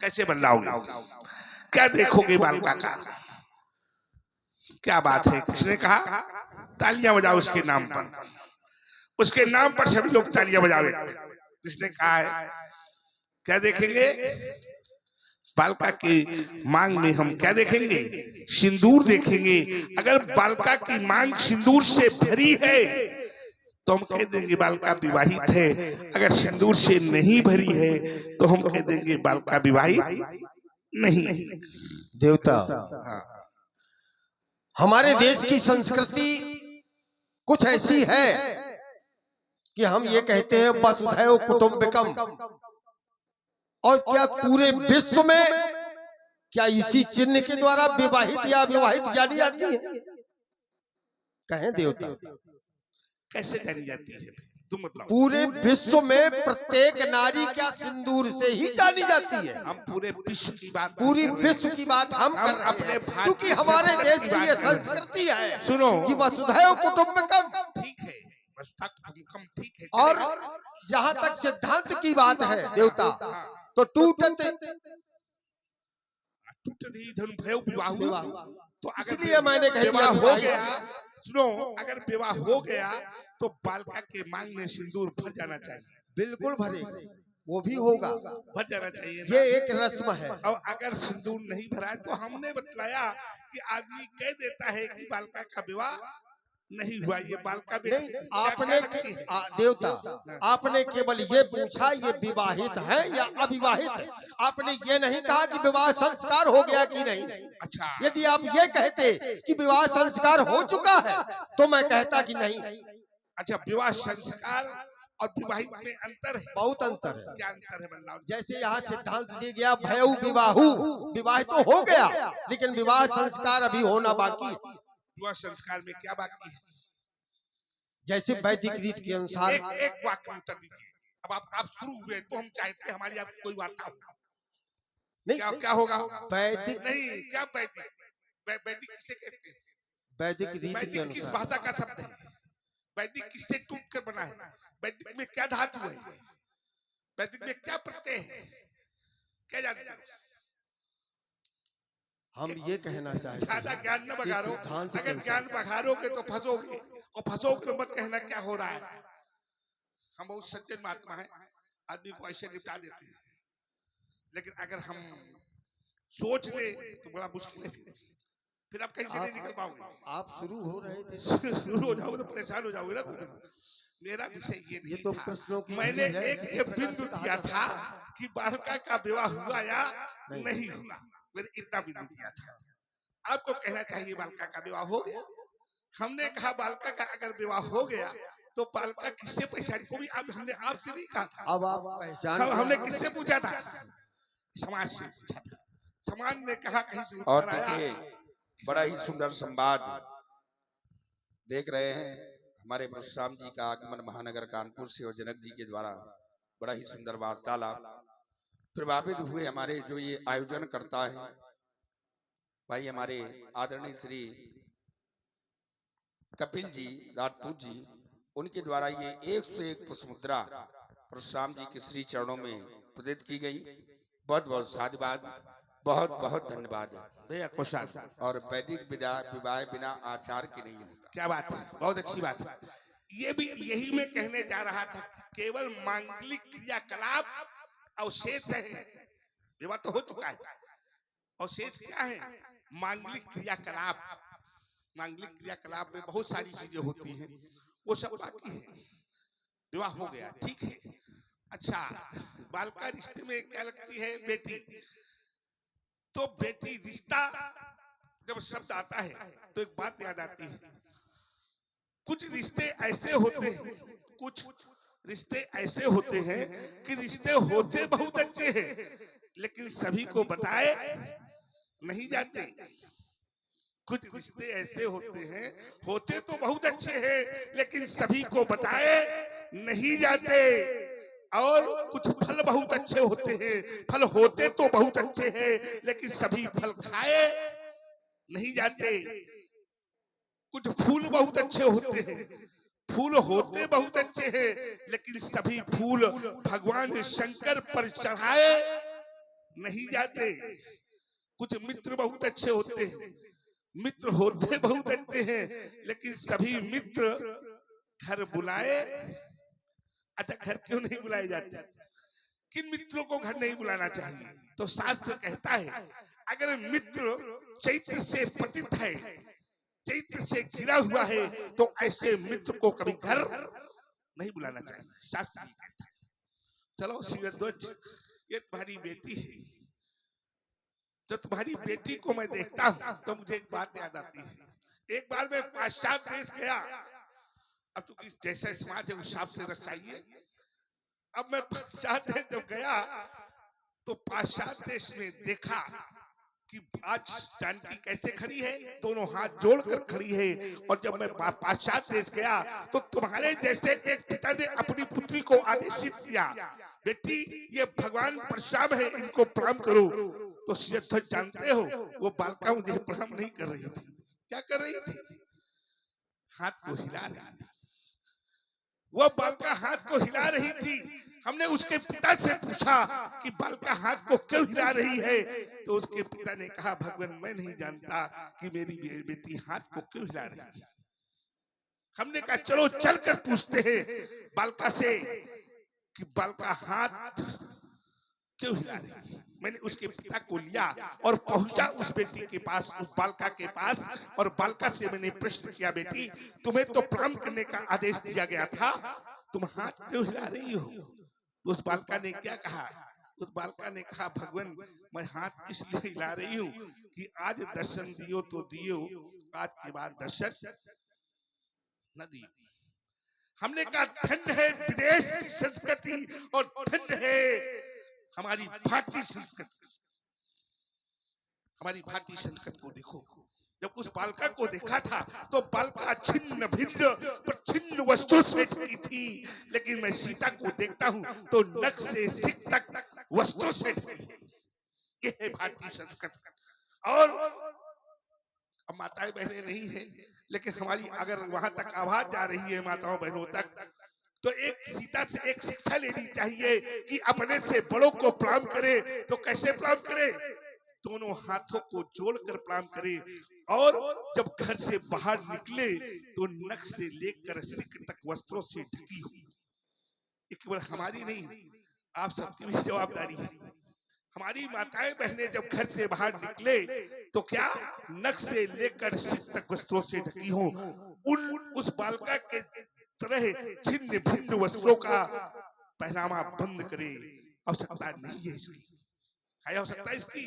कैसे बदलाओगे? क्या देखोगे बालका का? क्या बात है? किसने कहा तालियां बजाओ उसके नाम पर? उसके नाम पर सभी लोग तालियां बजावे। किसने कहा है? क्या देखेंगे? बालका की मांग में हम क्या देखेंगे? सिंदूर देखेंगे। अगर बालका की मांग सिंदूर से भरी है तो हम कह देंगे बालका विवाहित है। अगर सिंदूर से नहीं भरी है तो हम कह देंगे बालका विवाहित नहीं है। देवता, हाँ। हमारे देश की संस्कृति कुछ ऐसी है कि हम ये कहते हैं वसुधैव कुटुंबकम, और क्या पूरे विश्व में क्या इसी चिन्ह के द्वारा विवाहित या अविवाहित जानी जाती है? कहें देवता, कैसे जानी जाती है तुम मतलब? पूरे विश्व में प्रत्येक नारी क्या सिंदूर से ही जानी जाती है? हम पूरे विश्व की बात, पूरी विश्व की बात हम कर रहे अपने हैं, क्योंकि हमारे देश की ये संस्कृति है। सुनो कि वसुधैव कुटुंबकम, ठीक है, कम ठीक है, और यहाँ तक सिद्धांत की बात है देवता, तो टूटते धन भय विवाह। तो इसलिए मैंने कह दिया हो गया। सुनो, अगर विवाह हो गया तो बालका के मांग में सिंदूर भर जाना चाहिए। बिल्कुल भरे, वो भी होगा, भर जाना चाहिए ना? ये एक रस्म है। और अगर सिंदूर नहीं भरा है तो हमने बतलाया कि आदमी कह देता है कि बालका का विवाह नहीं हुआ, ये बालका नहीं, आपने देवता, आपने केवल ये पूछा ये विवाहित है या अविवाहित है, आपने ये नहीं कहा कि विवाह संस्कार हो गया कि नहीं। अच्छा, यदि आप ये कहते कि विवाह संस्कार हो चुका है तो मैं कहता कि नहीं। अच्छा, विवाह संस्कार और विवाहित में अंतर है? बहुत अंतर है। क्या अंतर है बदलाव? जैसे यहाँ सिद्धांत दिया गया भयउ विवाहु, विवाह तो हो गया लेकिन विवाह संस्कार अभी होना बाकी है। विवाह संस्कार में क्या बाकी है? जैसे वैदिक रीत के अनुसार एक वाक्य में उत्तर दीजिए। अब आप शुरू हुए तो हम चाहते हैं हमारी आपकी कोई वार्ता हो। नहीं, क्या होगा? वैदिक नहीं, क्या वैदिक किसे कहते हैं? वैदिक रीत के वैदिक किस अनुसार भाषा का शब्द है? वैदिक किससे टूट कर बना है? वैदिक में क्या धातु है? वैदिक में क्या प्रत्यय है? क्या जानते हो? हम ये कहना चाहते हैं, ज्यादा ज्ञान न बघारो। अगर ज्ञान बघारोगे तो फंसोगे, और फंसोगे तो मत कहना क्या हो रहा है। हम बहुत सज्जन महात्मा हैं, आदमी को ऐसे निपटा देते हैं, लेकिन अगर हम सोच ले तो बड़ा मुश्किल है। फिर आप कहीं से नहीं निकल पाओगे। आप शुरू हो रहे थे शुरू हो जाओगे तो परेशान हो जाओगे ना तुम। मेरा विषय ये नहीं तो था। प्रश्नों की मैंने एक बिंदु दिया था कि बालका का विवाह हुआ या नहीं हुआ, मैंने इतना बिंदु दिया था। आपको कहना चाहिए बालका का विवाह हो गया। हमने कहा बालका का अगर विवाह हो गया तो बालका किससे पहचान को भी अब हमने आपसे नहीं कहा था। अब आप पहचान हमने किससे पूछा था? समाज से पूछा था। समाज ने कहा कहीं से और उत्तर आया। बड़ा ही सुंदर संवाद देख रहे हैं। हमारे परशुराम जी का आगमन महानगर कानपुर से और जनक जी के द्वारा बड़ा ही सुंदर वार्तालाप प्रभावित हुए। हमारे जो ये आयोजन करता है भाई हमारे आदरणीय श्री कपिल जी राजपूत जी, उनके द्वारा ये 101 पुष्पमुद्रा परशुराम जी के श्री चरणों में प्रदत्त की गई। बहुत बहुत साधुवाद, बहुत बहुत धन्यवाद। भैया कुशल। और वैदिक विवाह बिना आचार के नहीं होता। क्या बात है, बहुत अच्छी बात है। ये भी यही मैं कहने जा रहा था कि केवल मांगलिक क्रियाकलाप अवशेष है। विवाह तो हो चुका है, अवशेष क्या है? मांगलिक क्रियाकलाप। मांगलिक क्रियाकलाप में बहुत सारी चीजें होती हैं, वो सब बाकी है। विवाह हो गया, ठीक है। अच्छा, बालका रिश्ते में क्या लगती है? बेटी। तो बेटी रिश्ता जब शब्द आता है तो एक बात याद आती है। कुछ रिश्ते ऐसे होते हैं, कुछ रिश्ते ऐसे होते हैं कि रिश्ते होते बहुत अच्छे हैं लेकिन सभी को बताए नहीं जाते। कुछ रिश्ते ऐसे होते हैं, होते तो बहुत अच्छे हैं लेकिन सभी को बताए नहीं जाते। और कुछ फल बहुत अच्छे होते हैं, फल होते तो बहुत अच्छे हैं लेकिन सभी फल खाए नहीं जाते। कुछ फूल बहुत अच्छे होते हैं, फूल होते बहुत अच्छे हैं लेकिन सभी फूल भगवान शंकर पर चढ़ाए नहीं जाते। कुछ मित्र बहुत अच्छे होते हैं, मित्र होते बहुत अच्छे हैं, लेकिन सभी मित्र घर बुलाए। अच्छा, घर क्यों नहीं बुलाए जाते? किन मित्रों को घर नहीं बुलाना चाहिए? तो शास्त्र कहता है अगर मित्र चैत्र से पतित है, चैत्र से घिरा हुआ है, तो ऐसे मित्र को कभी घर नहीं बुलाना चाहिए, शास्त्र ये कहता है। चलो शीरध्वज, ये तुम्हारी बेटी है, तो तुम्हारी बेटी को मैं देखता हूं तो मुझे एक बात याद आती है। एक बार मैं पाश्चात्य देश गया, अब तो जैसा समाज है उस हिसाब से रचाइए। अब मैं पाश्चात्य देश जब गया तो पाश्चात्य देश में देखा कि आज जानकी कैसे खड़ी है, दोनों हाथ जोड़कर खड़ी है। और जब मैं पाश्चात्य देश गया तो तुम्हारे जैसे एक पिता ने अपनी पुत्री को आदेशित किया, बेटी ये भगवान परशुराम है, इनको प्रणाम करो। तो शीरध्वज जानते हो वो बालिका मुझे प्रणाम नहीं कर रही थी। क्या कर रही थी? हाथ को हिला रही थी। वो बालिका हाथ को हिला रही थी। हमने उसके पिता से पूछा कि बालिका हाथ को क्यों हिला रही है, तो उसके पिता ने कहा भगवान मैं नहीं जानता कि मेरी बेटी हाथ को क्यों हिला रही है। हमने कहा चलो चलकर पूछते हैं बालिका से कि बालिका हाथ क्यों हिला रही है। मैंने उसके पिता को लिया और पहुंचा उस बेटी के पास, उस बालिका के पास, और बालिका से मैंने प्रश्न किया, बेटी तुम्हें तो प्रणाम करने का आदेश दिया गया था, तुम हाथ क्यों हिला रही हो? तो उस बालिका ने क्या कहा? उस बालिका ने कहा भगवान मैं हाथ इसलिए हिला रही हूँ कि आज दर्शन दियो तो दियो, आज के बाद दर्शन न दियो। हमने कहा धन्य है विदेश की संस्कृति और धन्य है हमारी भारतीय संस्कृति। हमारी भारतीय संस्कृति को देखो, जब उस बालिका को देखा था तो बालिका छिन्न भिन्न पर छिन्न वस्त्रों से ढकी थी, लेकिन मैं सीता को देखता हूं तो नख से सिर तक वस्त्रों से ढकी है। ये है भारतीय संस्कृति। और अब माताएं बहनें नहीं है, लेकिन हमारी अगर वहां तक आवाज जा रही है माताओं बहनों तक, तो एक सीता से एक शिक्षा लेनी चाहिए कि अपने से बड़ों को प्रणाम करे। तो कैसे प्रणाम करे? दोनों हाथों को जोड़कर प्रणाम करे। और जब घर से बाहर निकले तो नख से लेकर सिर तक वस्त्रों से ढकी हो। ये केवल हमारी नहीं, आप सबकी भी जवाबदारी है। हमारी माताएं बहनें जब घर से बाहर निकले तो क्या नख से लेकर सिर तक वस्त्रों से ढकी हो। उस बालिका के तरह छिन्न भिन्न वस्त्रों का पहनावा बंद करे। आवश्यकता नहीं है इसकी। क्या आवश्यकता इसकी?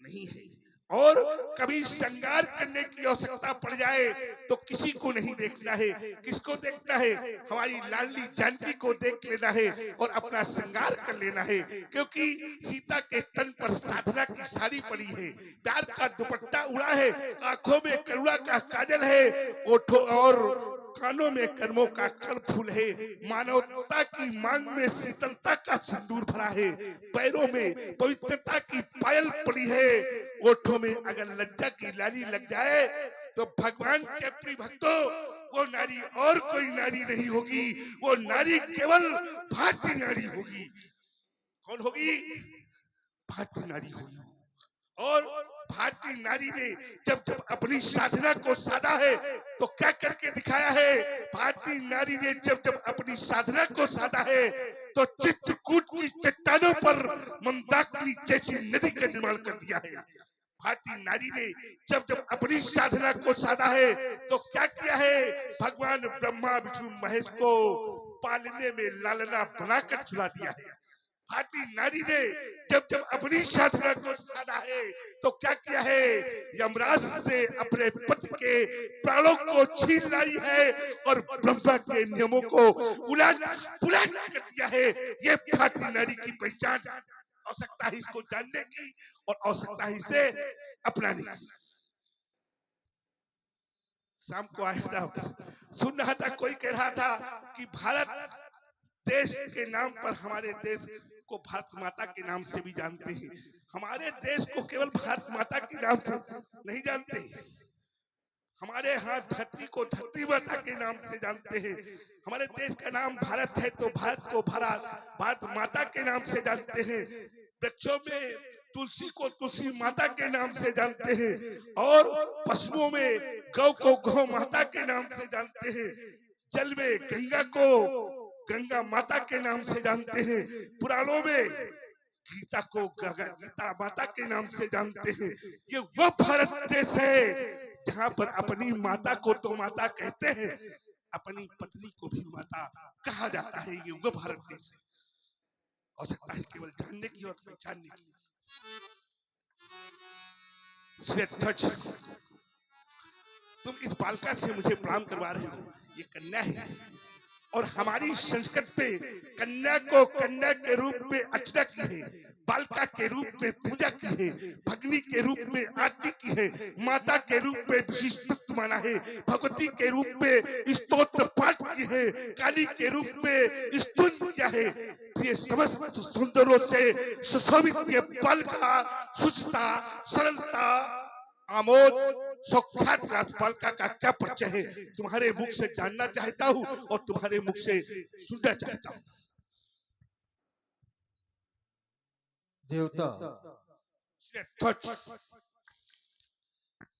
नहीं है। और कभी श्रृंगार करने की आवश्यकता पड़ जाए तो किसी को नहीं देखना है। किसको देखना है? हमारी लाडली जानकी को देख लेना है और अपना श्रृंगार कर लेना है। क्योंकि सीता के तन पर साधना की साड़ी पड़ी है, प्यार का दुपट्टा उड़ा है, आंखों में करुणा का काजल है, ओठों और कानों में कर्मों का कर्णफूल है, मानवता की मांग में शीतलता का सिंदूर भरा है, पैरों में पवित्रता की पायल पड़ी है, ओठों में अगर लज्जा की लाली लग जाए तो भगवान के प्रिय भक्तों वो नारी और कोई नारी नहीं होगी, वो नारी केवल भारतीय नारी होगी। कौन होगी? भारतीय नारी होगी। और भारतीय नारी ने जब जब अपनी साधना को साधा है तो क्या करके दिखाया है? भारतीय नारी ने जब जब अपनी साधना को साधा है तो चित्रकूट की चट्टानों पर मंदाकिनी जैसी नदी का निर्माण कर दिया है। भारतीय नारी ने जब जब अपनी साधना को साधा है तो क्या किया है? भगवान ब्रह्मा विष्णु महेश को पालने में लालना बनाकर झुला दिया है। भारतीय नारी ने जब जब अपनी साधना को साधा है तो क्या किया है? यमराज से अपने पति के प्राणों को छीन लाई है और ब्रह्मा के नियमों को उलट पुलट कर दिया है। ये भारतीय नारी की पहचान। आवश्यकता है इसको जानने की और आवश्यकता है इसे अपनाने की। शाम को आया था, सुन रहा था, कोई कह रहा था कि भारत देश के नाम पर हमारे देश को भारत माता के नाम से भी जानते हैं। हमारे देश को केवल भारत माता के नाम से नहीं जानते, हमारे यहाँ धरती को धरती माता के नाम से जानते हैं। हमारे देश का नाम भारत है तो भारत को भारत माता के नाम से जानते हैं। वृक्षों में तुलसी को तुलसी माता के नाम से जानते हैं, और पशुओं में गौ को गौ माता के नाम से जानते हैं, जल में गंगा को गंगा माता के नाम से जानते हैं, पुराणों में गीता को गीता माता के नाम से जानते हैं। ये वो भारत देश है जहाँ पर अपनी माता को तो माता कहते हैं, अपनी पत्नी को भी माता कहा जाता है। ये वो भारत देश है। आवश्यकता है केवल जानने की और पहचानने की। ध्वज, तुम इस बालिका से मुझे प्रणाम करवा रहे हो। ये कन्या है और हमारी संस्कृत पे कन्या को कन्या के रूप में अर्चना की है, बालिका के रूप में पूजा की है, भगनी के रूप में आरती की है, माता के रूप में विशिष्टत्व माना है, भगवती के रूप में स्तोत्र पाठ की है, काली के रूप में स्तुति किया है। ये समस्त सुंदरों से सुशोभित ये बालिका शुचिता, सरलता, आमोद, सौख्यात राजपालिका का क्या परिचय है, तुम्हारे मुख से जानना चाहता हूँ और तुम्हारे मुख से सुनना चाहता हूँ। देवता,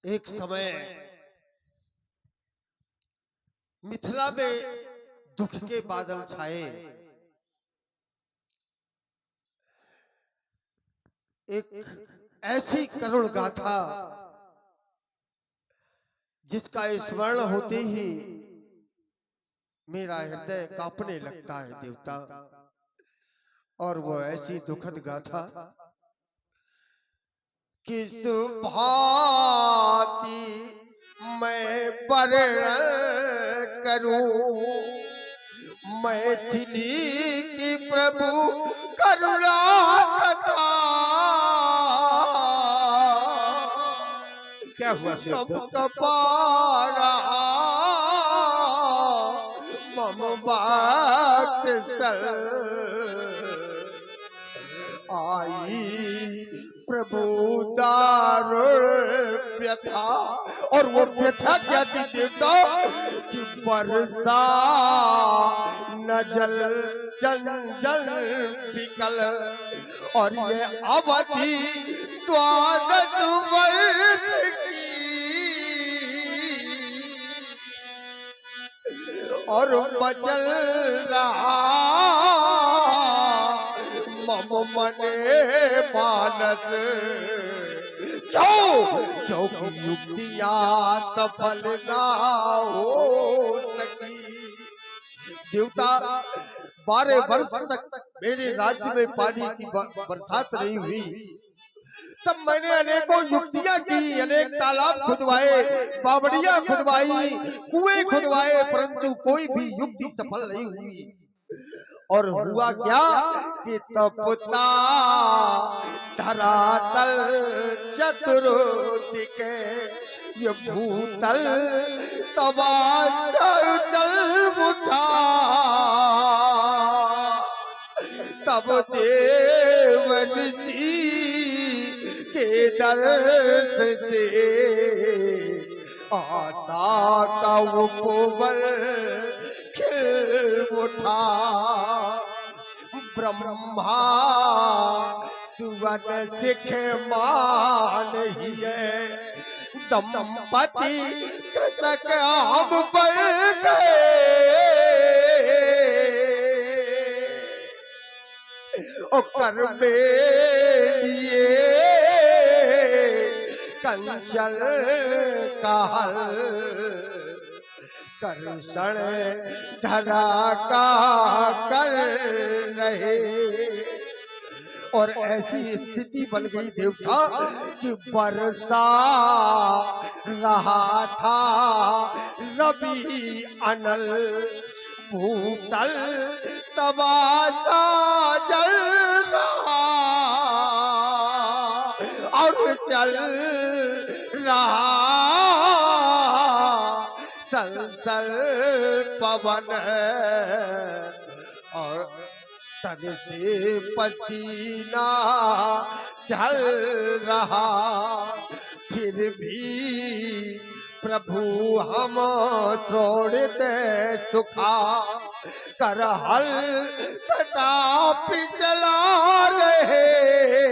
एक समय मिथिला में दुख के बादल छाए। एक ऐसी करुण गाथा जिसका स्मरण होते ही मेरा हृदय कांपने लगता है देवता। और वो ऐसी दुखद गाथा, किस भांति मैं वर्णन करूं मैथिली की प्रभु करुणा कथा। क्या हुआ कपारा मम भक्त स्थल आई प्रभु दारुण व्यथा। और वो व्यथा क्या थी देवता कि वर्षा न जल जंजल पिकल। और ये अवधि 12 वर्ष की और बचल रहा मम मने मानस। क्योंकि युक्तियां सफल ना हो सकी। देवता, 12 वर्ष तक मेरे राज्य में पानी की बरसात नहीं हुई। तब मैंने अनेकों युक्तियां की, अनेक तालाब खुदवाए, बावड़ियां खुदवाई, कुएं खुदवाए, परंतु कोई भी युक्ति सफल नहीं हुई। और हुआ क्या कि तपता धरातल चतुर्दिके ये भूतल तबा चल उठा। तब देव ऋषि के दर्श से आशा का उपवन खिल उठा। ब्रह्मा सुवन सिख मान ही है दंपति कृषक हम बन गए। और कर में लिए कंचन का हल कर्षण धरा का कर रहे। और ऐसी स्थिति बन गई देवता कि बरसा रहा था रवि अनल भूतल तबासा जल रहा। और चल रहा संसल पवन और तन से पसीना ढल रहा। फिर भी प्रभु हम छोड़ते सुखा कर हल कदापि चला रहे।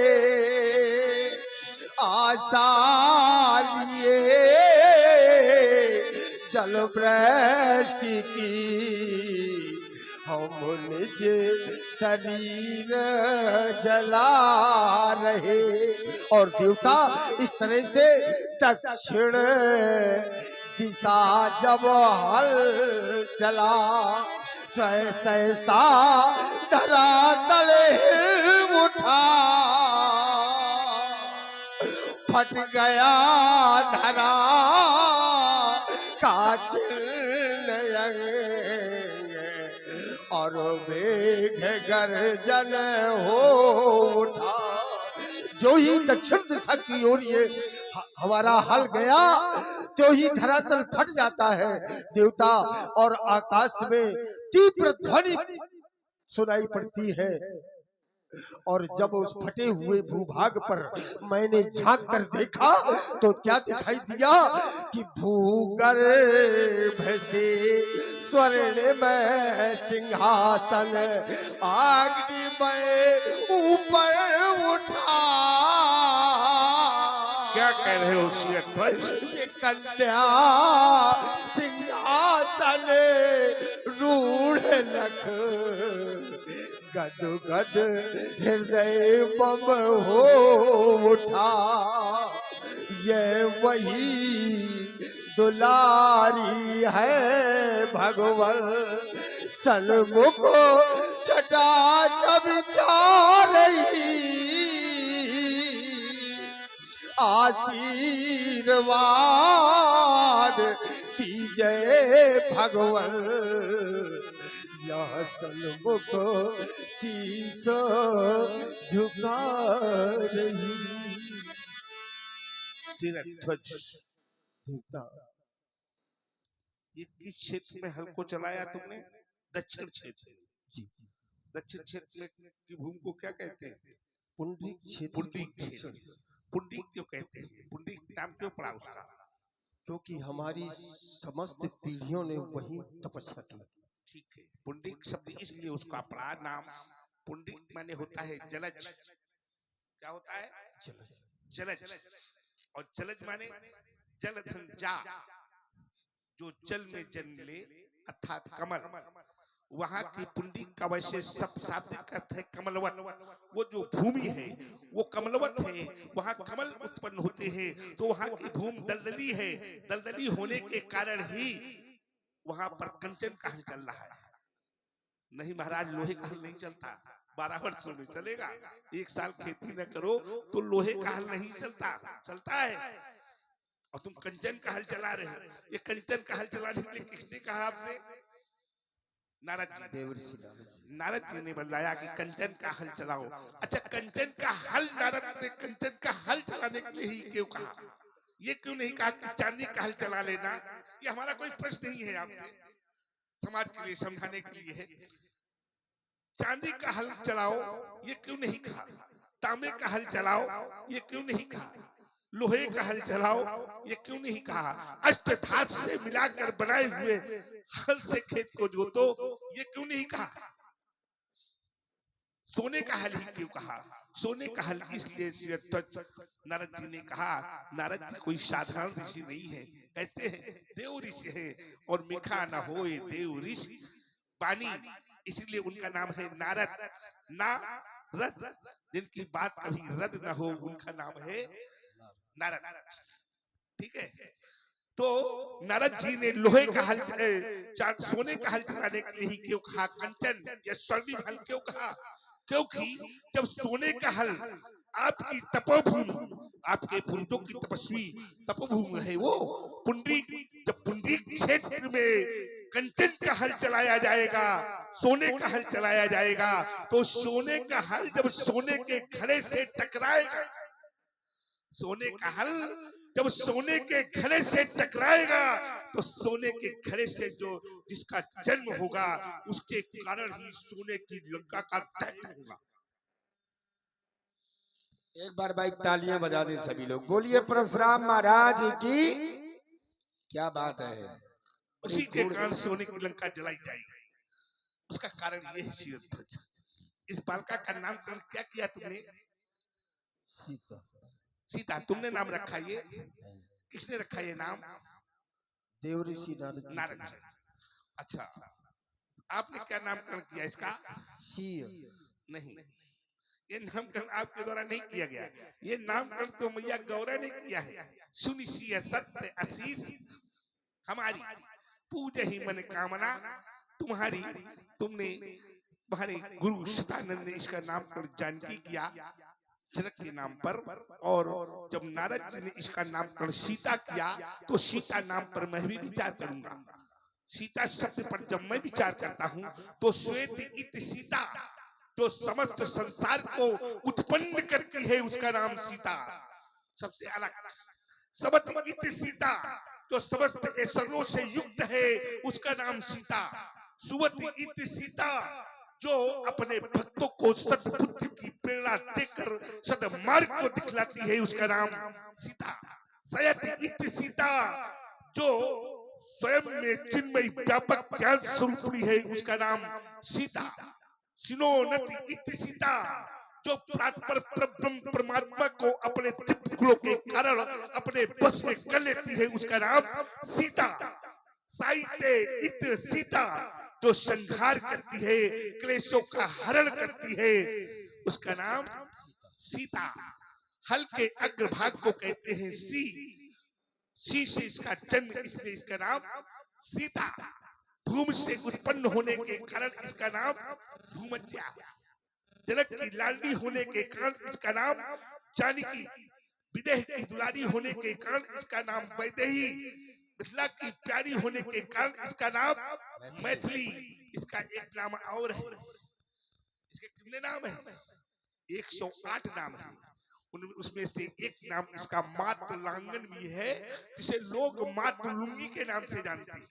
भ्रष्ट की हम निज शरीर जला रहे। और देवता इस तरह से दक्षिण दिशा जब हल चला, सहसा धरा तले उठा, फट गया धरा काचिल और मेघ गर्जन हो उठा। जो ही दक्षिण दिशा की ओर ये हमारा हल गया तो ही धरातल फट जाता है देवता, और आकाश में तीव्र ध्वनि सुनाई पड़ती है। और जब उस फटे हुए भूभाग पर मैंने झांक कर देखा तो क्या दिखाई दिया कि भूगर्भ से स्वर्णमय सिंहासन अग्निमय ऊपर उठा। क्या कह रहे हो श्री ध्वज? ये कन्या सिंहासन रूढ़ लख, गद गद हृदय बम हो उठा। ये वही दुलारी है भगवन, सन्मुख छटा जब जा रही, आशीर्वाद दीजिए भगवन, यह सन्मुख शीश झुका रही। ध्वज, ये किस क्षेत्र में हल को चलाया तुमने? दक्षिण क्षेत्र। जी। दक्षिण क्षेत्र में की भूमि को क्या कहते हैं? पुंडरीक क्षेत्र। पुंडरीक क्षेत्र। पुंडरीक क्यों कहते हैं? पुंडरीक नाम क्यों पड़ा उसका? क्योंकि हमारी समस्त पीढ़ियों ने वही तपस्या की। ठीक है, पुंडरीक शब्द इसलिए उसका पड़ा नाम। पुंडरीक माने होता है जलज। क्या होता है? जलज। और जलज माने जलधन जा, जो जल में जन्म ले, अर्थात कमल। वहां की पुंडरीक का वैसे सब शाब्दिक अर्थ है कमलवत। वो जो भूमि है वो कमलवत है, वहां कमल उत्पन्न होते हैं। तो वहां की भूमि दलदली है, दलदली होने के कारण ही वहां पर कंचन का हल चल रहा है। नहीं महाराज, लोहे का हल नहीं चलता। 12 वर्षों में चलेगा, 1 साल खेती न करो तो लोहे का हल नहीं चलता। चलता है। और तुम कंचन का हल चला रहे हो। ये कंचन का हल चलाने के लिए किसने कहा आपसे? नारद जी। नारद जी ने बताया कि कंचन का हल चलाओ। अच्छा, कंचन का हल नारद ने कंचन का हल चलाने के लिए ही क्यों कहा? ये क्यों नहीं कहा कि चांदी का हल चला लेना? ये हमारा कोई प्रश्न नहीं है आपसे, समाज के लिए समझाने के लिए है। चांदी का हल चलाओ ये क्यों नहीं कहा? तांबे का हल चलाओ ये क्यों नहीं कहा? लोहे का हल चलाओ ये क्यों नहीं कहा? अष्ट धातु से मिलाकर बनाए हुए हल से खेत को जोतो ये क्यों नहीं कहा? सोने का हल ही क्यों कहा? सोने का हल इसलिए नारद जी ने कहा। नारद जी कोई साधारण ऋषि नहीं है। कैसे है? देव ऋषि है। और मिखा न होए देव ऋषि पानी, इसलिए उनका नाम है नारद। नारद, जिनकी बात कभी रद्द न हो, उनका नाम है नारद। ठीक है। तो नारद जी ने लोहे का हल सोने का हल चलाने के लिए ही क्यों कहा? कंचन या स्वर्णिम हल क्यों कहा? क्योंकि जब सोने का हल आपकी तपोभूमि, आपके पूर्वजों की तपस्वी तपोभूमि है वो पुंडरीक, जब पुंडरीक क्षेत्र में कंचन का हल चलाया जाएगा, सोने का हल चलाया जाएगा, तो सोने का हल जब सोने के घड़े से टकराएगा, सोने का हल जब सोने के घड़े से टकराएगा तो सोने के घड़े से जो जिसका जन्म होगा उसके कारण ही सोने की लंका का दैत्य होगा। एक बार भाई तालियां बजा दे सभी लोग, बोलिए परशुराम महाराज की। क्या बात है। उसी के कारण सोने की लंका जलाई जाएगी। उसका कारण ये है शिवध्वज। इस बालिका का नामकरण क्या किया तुमने? सीता। सीता तुमने नाम रखा। ये किसने रखा ये नाम? देवऋषि नारद जी नारद जी। अच्छा, आपने क्या नामकरण किया इसका? सी नहीं, ये नामकरण आपके द्वारा नहीं किया गया, ये नामकरण तो मैया गौरा ने किया है। सुनिश्चिय सत्य आशीष हमारी, पूजे ही मन कामना तुम्हारी। तुमने तुम्हारे गुरु शतानंद ने इसका नामकरण जानकी किया जनक के नाम पर, और जब नारद जी ने इसका नामकरण सीता किया तो सीता नाम पर मैं भी विचार करूंगा। सीता शब्द पर जब मैं विचार करता हूँ तो श्वेत इत सीता, जो समस्त संसार को उत्पन्न करती है उसका नाम सीता। सबसे अलग सबत इत सीता, जो समस्त ऐश्वर्यों से युक्त है उसका नाम सीता। सुवत इत सीता, जो अपने भक्तों को सद्बुद्धि की प्रेरणा देकर सद्मार्ग को दिखलाती है उसका नाम सीता। सयत इत सीता, जो स्वयं में चिन्मय व्यापक ज्ञान स्वरूपणी है उसका नाम सीता। सिनोनति इत सीता, जो परब्रह्म परमात्मा को अपने दिव्य गुणों के कारण अपने बस में कर लेती है उसका नाम सीता। साहित्य इत सीता, जो संहार करती है, क्लेशों का हरण करती है उसका नाम सीता। हल के अग्रभाग को कहते हैं सी, सी से इसका जन्म, इसलिए इसका नाम सीता। भूमि से उत्पन्न होने के कारण इसका नाम भूमज्या। जनक की लाडली होने के कारण इसका नाम जानकी। विदेह की दुलारी होने के कारण इसका नाम वैदेही। मिथिला की प्यारी होने के कारण इसका नाम मैथिली। इसका एक नाम और है। इसके कितने नाम हैं? 108 नाम है। उसमें से एक नाम इसका मातृ लांगन भी है, जिसे लोग मातृ लुंगी के नाम से जानते हैं,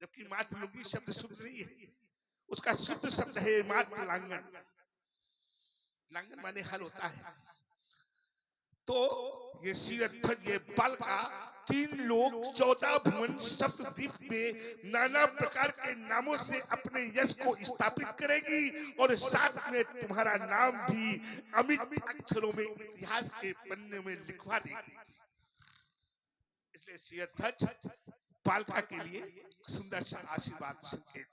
जबकि मातृ लुंगी शब्द शुद्ध नहीं है, उसका शुद्ध शब्द है मातृ लांगन। लांगन माने हल होता है। तो ये सीरध्वज, ये बल का 3 लोग 14 भुवन सप्तद्वीप में नाना प्रकार के नामों से अपने यश को स्थापित करेगी, और साथ में तुम्हारा नाम भी अमित अक्षरों में इतिहास के पन्ने में लिखवा देगी। इसलिए सीरध्वज बालका के लिए सुंदर सा आशीर्वाद संकेत।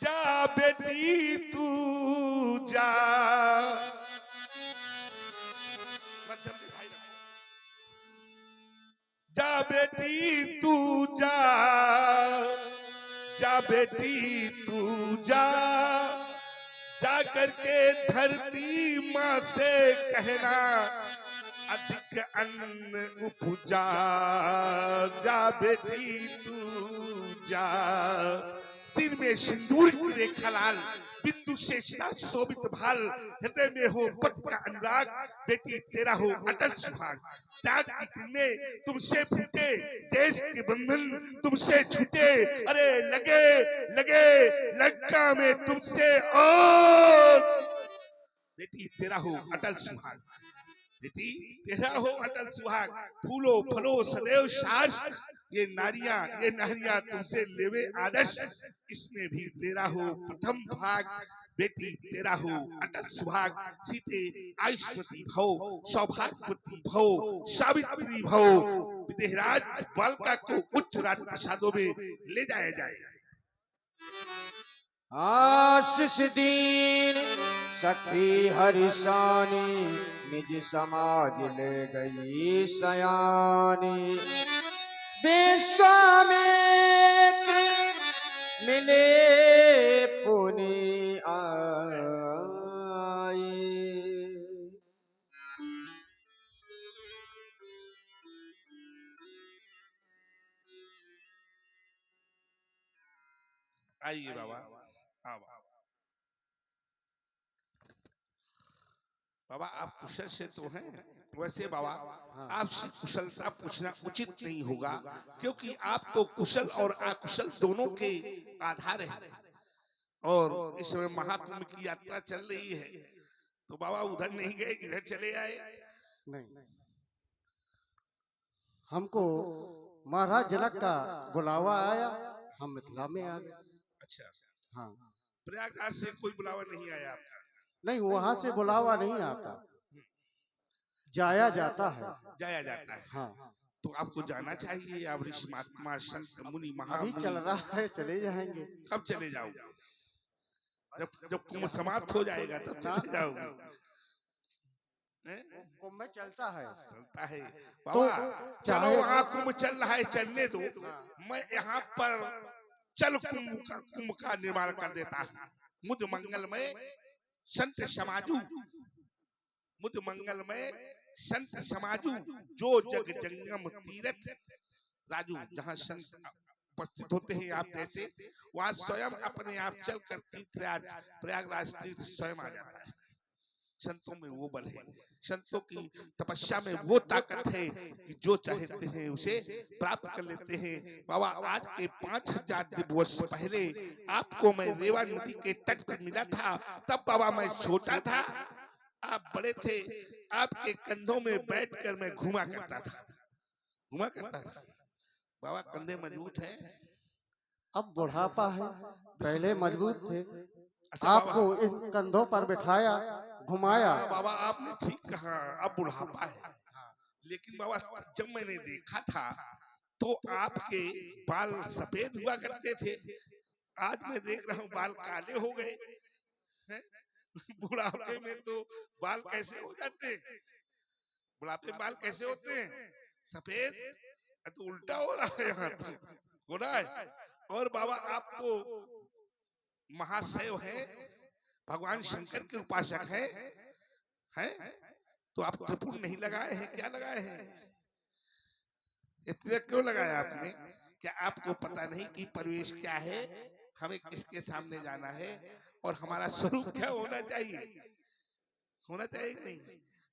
जा बेटी तू जा, मध्यम से भाई रखो। जा बेटी तू जा, जा बेटी तू जा, जा करके धरती माँ से कहना अधिक अन्न उपजा। जा बेटी तू जा। सिर में सिंदूर की रेखा लाल, बिंदु से सीधा शोभित भाल, हृदय में हो पति का अनुराग, बेटी तेरा हो अटल सुहाग। त्याग की किरणें तुमसे फूटे, देश के बंधन तुमसे छूटे, अरे लगे लगे लंका में तुमसे और। बेटी तेरा हो अटल सुहाग, बेटी तेरा हो अटल सुहाग। फूलो फलो सदैव सास, ये नारियां तुमसे लेवे आदर्श, इसमें भी तेरा हो प्रथम भाग। बेटी तेरा हो अटल सुहाग। सीते आयुष्मती भव, सौभाग्यवती भव, सावित्री भव। विदेहराज बालिका को उच्च राज प्रसादों में ले जाया जाए। आशीष दीन सखी हरिशानी, निज समाज ले गई सयानी। विश्वामित्र मिले पुनि आए। आइए बाबा। हाँ बाबा, आप कुशल से तो हैं। वैसे बाबा, आपसे कुशलता पूछना उचित नहीं होगा, क्योंकि आप तो कुशल और अकुशल दोनों के आधार हैं। और इस समय महाकुंभ की यात्रा चल रही है, तो बाबा उधर नहीं गए, इधर चले आए। नहीं, हमको महाराज जनक का बुलावा आया, हम मिथिला में आ गए। अच्छा, हाँ, प्रयागराज से कोई बुलावा नहीं आया आपका? नहीं, वहां से बुलावा नहीं आता। जाया जाता है। जाया जाता है। हाँ, तो आपको जाना चाहिए। आप ऋषि महात्मा संत मुनि अभी महामुनि चल रहा है, चले जाएंगे कब चले जाओगे? जब जब कुंभ समाप्त हो जाएगा तब ना। चले जाओगे। हैं? कुंभ में चलता है चलता है तो बाबा। चलो चाहे वहाँ कुंभ चल रहा है, चलने दो। हाँ। मैं यहाँ पर चल कुंभ का निर्माण कर देता हूँ। मुद मंगलमय संत समाजू, मुद मंगलमय संत समाजू, जो जग जंगम तीरथ राजू। जहाँ संत उपस्थित होते हैं आप जैसे, वहाँ स्वयं अपने आप चल कर तीर्थराज प्रयागराज तीर्थ स्वयं आ जाता है। संतों में वो बल है, संतों की तपस्या में वो ताकत है कि जो चाहते हैं उसे प्राप्त कर लेते हैं। बाबा आज के 5000 दिव्य वर्ष पहले आपको मैं रेवा नदी के तट पर मिला था। तब बाबा मैं छोटा था, आप बड़े थे। आपके कंधों में बैठकर मैं घुमा करता था, घुमा करता था। बाबा कंधे मजबूत हैं, अब बुढ़ापा है, पहले मजबूत थे। अच्छा आपको बाबा, इन कंधों पर बिठाया, घुमाया। हाँ बाबा आपने ठीक कहा, अब बुढ़ापा है। लेकिन बाबा जब मैंने देखा था तो आपके बाल सफेद हुआ करते थे, आज मैं देख रहा हूँ बाल काले हो गए हैं। बुढ़ापे में तो बाल कैसे हो जाते हैं? बुढ़ापे में बाल कैसे होते हैं? सफेद। तो उल्टा हो रहा है, यहाँ तो हो रहा है। और बाबा आप तो महाशैव हैं, भगवान शंकर के उपासक हैं? तो आप त्रिपुर नहीं लगाए हैं, क्या लगाए हैं? इतना क्यों लगाया आपने? क्या आपको पता नहीं कि परिवेश क्या है, हमें किसके सामने जाना है और हमारा स्वरूप क्या होना चाहिए? होना चाहिए कि नहीं?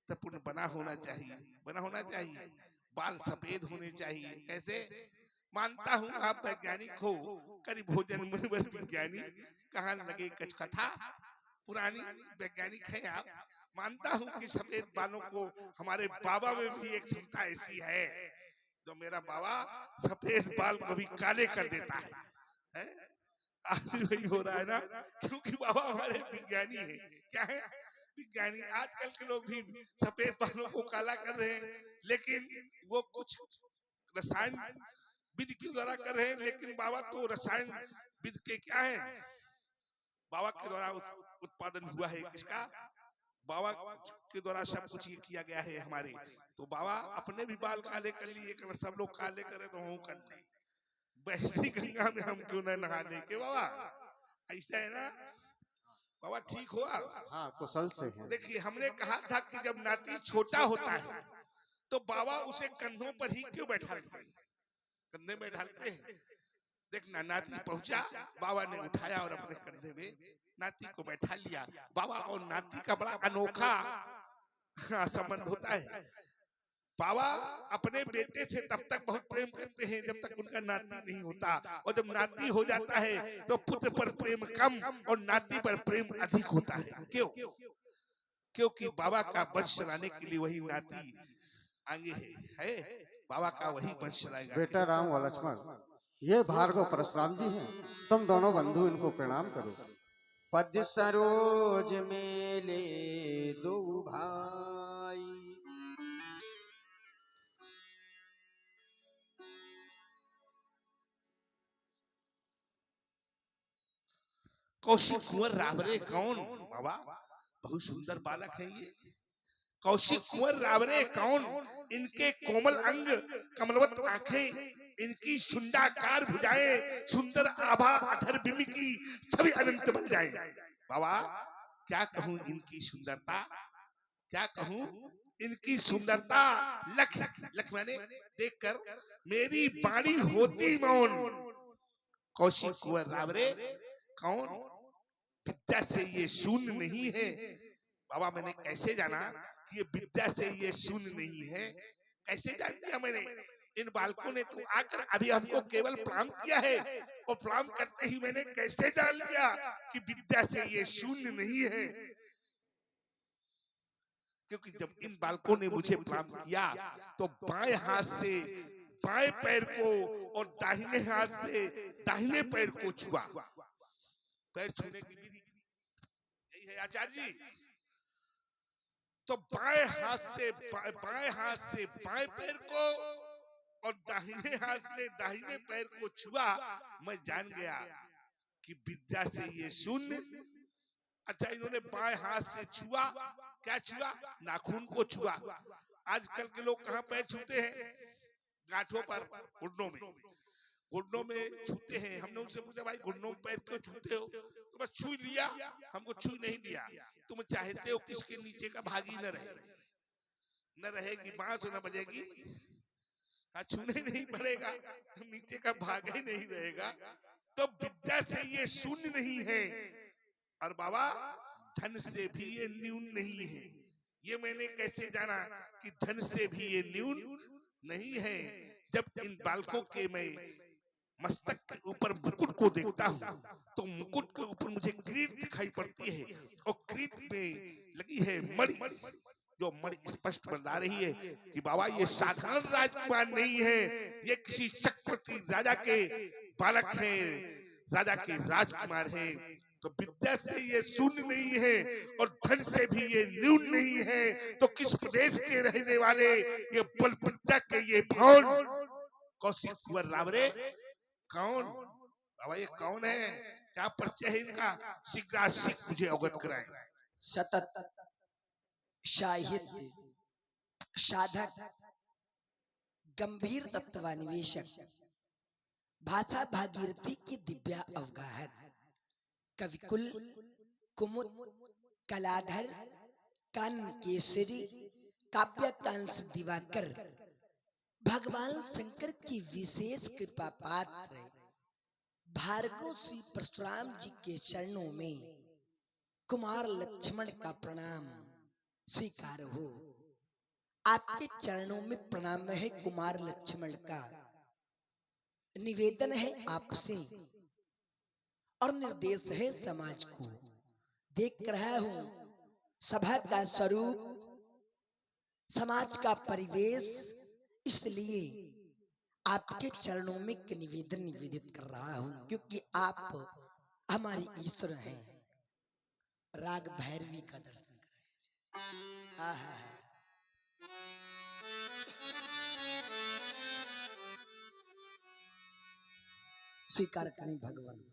त्रिपुर बना होना चाहिए, बना होना चाहिए। बाल सफेद होने चाहिए। कैसे? मानता हूँ आप वैज्ञानिक हो, करी भोजन मुनिवर विज्ञानी, कहाँ लगे कछ कथा, पुरानी वैज्ञानिक हैं आप। मानता हूँ कि सफेद बालों को हमारे बाबा में भी एक क्षमता ऐसी है, जो मेरा बाबा सफेद बाल को भी काले कर देता है? आज भी वही हो रहा है ना, क्योंकि बाबा हमारे विज्ञानी हैं। क्या है? विज्ञानी। आजकल के लोग भी सफेद बालों को काला कर रहे हैं, लेकिन वो कुछ रसायन विधि के द्वारा कर रहे हैं। लेकिन बाबा तो रसायन विधि के क्या है? बाबा के द्वारा उत्पादन हुआ है किसका? बाबा के द्वारा सब कुछ ये किया गया है हमारे। तो बाबा अपने भी बाल काले कर लिए, अगर सब लोग काले करे तो हम कर ले। बहती गंगा में हम क्यों न नहा ले के बाबा? ऐसा है ना बाबा? ठीक हुआ। हाँ, कुशल से है। देखिए हमने कहा था कि जब नाती छोटा होता है तो बाबा उसे कंधों पर ही क्यों बैठाते हैं? कंधे में ढालते हैं। देखना नाती पहुंचा, बाबा ने उठाया और अपने कंधे में नाती को बैठा लिया। बाबा और नाती का बड़ा अनोखा संबंध होता है। बाबा अपने बेटे से तब तक बहुत प्रेम करते हैं जब तक उनका नाती नहीं होता, और जब नाती हो जाता है तो पुत्र पर प्रेम कम और नाती पर प्रेम अधिक होता है। क्यों? क्योंकि बाबा का वंश चलाने के लिए वही नाती आगे है। बाबा का वही वंश चलाएगा। बेटा राम व लक्ष्मण, ये भार्गव परशुराम जी हैं। तुम दोनों बंधु इनको प्रणाम करो। पद सरोज मेले दो भाई, कौशिक कुंवर रावरे कौन? बाबा बहुत सुंदर बालक है ये। कौशिक कुंवर रावरे कौन? इनके कोमल अंग, कमलवत आंखें, इनकी सुंडाकार भुजाएं, सुंदर आभा अधर बिंब की सभी अनंत बन जाए। बाबा क्या कहूं इनकी सुंदरता, क्या कहूं इनकी सुंदरता। लख लख मैंने देखकर मेरी बाणी होती मौन। कौशिक कुंवर रावरे कौन? विद्या से ये शून्य नहीं है। बाबा मैंने कैसे जाना कि ये विद्या से ये शून्य नहीं है? कैसे जान दिया मैंने? इन बालकों ने तो आकर अभी हमको केवल प्रणाम किया है, और प्रणाम करते ही मैंने कैसे जान लिया कि विद्या से ये शून्य नहीं है? क्योंकि जब इन बालकों ने मुझे प्रणाम किया तो बाएं हाथ से बाएं पैर को और दाहिने हाथ से दाहिने पैर को छुआ। पैर छूने की विधि यही है आचार्य जी। तो बाएं हाथ से बाएं पैर को और दाहिने हाथ से दाहिने पैर को छुआ, मैं जान गया कि विद्या से ये शून्य। अच्छा, इन्होंने बाएं हाथ से छुआ, क्या छुआ? नाखून को छुआ। आजकल के लोग कहाँ पैर छूते हैं? गांठों पर, घुटनों में छूते हैं। हमने उनसे पूछा, भाई घुटनों में पैर क्यों छूते हो? तो बस छू लिया, हमको छू नहीं दिया। तुम चाहते हो किसके नीचे का भागी न रहे, न रहेगी बांह तो न बजेगी, हाँ छूने नहीं पड़ेगा तो नीचे का भाग ही नहीं रहेगा। तो विद्या से ये शून्य नहीं है, और बाबा धन से भी ये न्यून नहीं है। ये मैंने कैसे जाना कि धन से भी ये न्यून नहीं है? जब इन बालकों के मैं मस्तक के ऊपर मुकुट को देखता हूँ तो मुकुट के ऊपर मुझे क्रीट दिखाई पड़ती है, और क्रीट में लगी है मणि, जो मणि स्पष्ट बता रही है कि बाबा ये साधारण राजकुमार नहीं है, ये किसी चक्रवर्ती राजा के बालक हैं, राजा के राजकुमार हैं। तो विद्या से ये शून्य नहीं है और धन से भी ये न्यून नहीं है। तो किस प्रदेश के रहने वाले ये बल विद्या के ये भौन कौशिक कुंवर रावरे कौन? बाबा ये कौन है? क्या परिचय है इनका? शीघ्राशीघ्र मुझे अवगत कराएं। सतत साहित्य साधक, गंभीर तत्वान्वेषक, भाषा भागीरथी की दिव्या अवगाहक, कविकुल, कुमुद, कलाधर, कानन केसरी, काव्यकांश दिवाकर, भगवान शंकर की विशेष कृपा पात्र भार्गव श्री परशुराम जी के चरणों में कुमार लक्ष्मण का प्रणाम स्वीकार हो। आपके चरणों में प्रणाम है कुमार लक्ष्मण का। निवेदन है आपसे और निर्देश है समाज को। देख रहा हूं सभा का स्वरूप, समाज का परिवेश, इसलिए आपके चरणों में एक निवेदन निवेदित कर रहा हूं, क्योंकि आप हमारे ईश्वर हैं। राग भैरवी का दर्शन कराएं। आहा, स्वीकार करें भगवान।